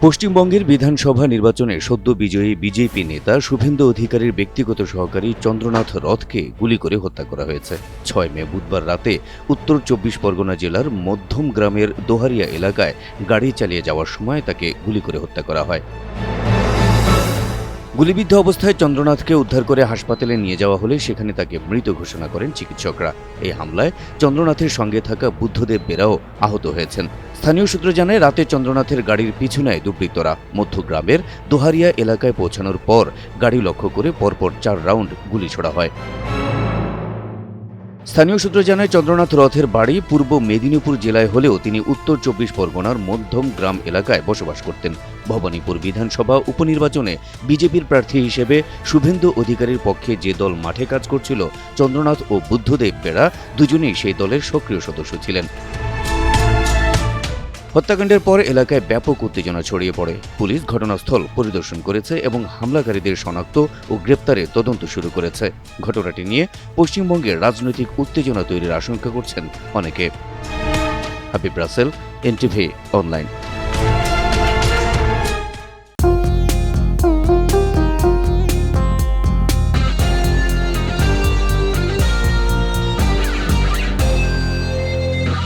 পশ্চিমবঙ্গের বিধানসভা নির্বাচনে সদ্য বিজয়ী বিজেপি নেতা শুভেন্দু অধিকারীর ব্যক্তিগত সহকারী চন্দ্রনাথ রথকে গুলি করে হত্যা করা হয়েছে। ৬ মে বুধবার রাতে উত্তর ২৪ পরগনা জেলার মধ্যম গ্রামের দোহারিয়া এলাকায় গাড়ি চালিয়ে যাওয়ার সময় তাকে গুলি করে হত্যা করা হয়। গুলিবিদ্ধ অবস্থায় চন্দ্রনাথকে উদ্ধার করে হাসপাতালে নিয়ে যাওয়া হলে সেখানে তাকে মৃত ঘোষণা করেন চিকিৎসকরা। এই হামলায় চন্দ্রনাথের সঙ্গে থাকা বুদ্ধদেব বেরাও আহত হয়েছেন। স্থানীয় সূত্র জানায়, রাতে চন্দ্রনাথের গাড়ির পিছু নেয় দুর্বৃত্তরা। মধ্যগ্রামের দোহারিয়া এলাকায় পৌঁছানোর পর গাড়ি লক্ষ্য করে পরপর ৪ রাউন্ড গুলি ছোড়া হয়। স্থানীয় সূত্র জানায়, চন্দ্রনাথ রথের বাড়ি পূর্ব মেদিনীপুর জেলায় হলেও তিনি উত্তর ২৪ পরগনার মধ্যম গ্রাম এলাকায় বসবাস করতেন। ভবানীপুর বিধানসভা উপনির্বাচনে বিজেপির প্রার্থী হিসেবে শুভেন্দু অধিকারীর পক্ষে যে দল মাঠে কাজ করছিল, চন্দ্রনাথ ও বুদ্ধদেব বেরা দুজনেই সেই দলের সক্রিয় সদস্য ছিলেন। হত্যাকাণ্ডের পর এলাকায় ব্যাপক উত্তেজনা ছড়িয়ে পড়ে। পুলিশ ঘটনাস্থল পরিদর্শন করেছে এবং হামলাকারীদের শনাক্ত ও গ্রেপ্তারে তদন্ত শুরু করেছে। ঘটনাটি নিয়ে পশ্চিমবঙ্গে রাজনৈতিক উত্তেজনা তৈরির আশঙ্কা করছেন অনেকে। Habib Rasel, NTV online.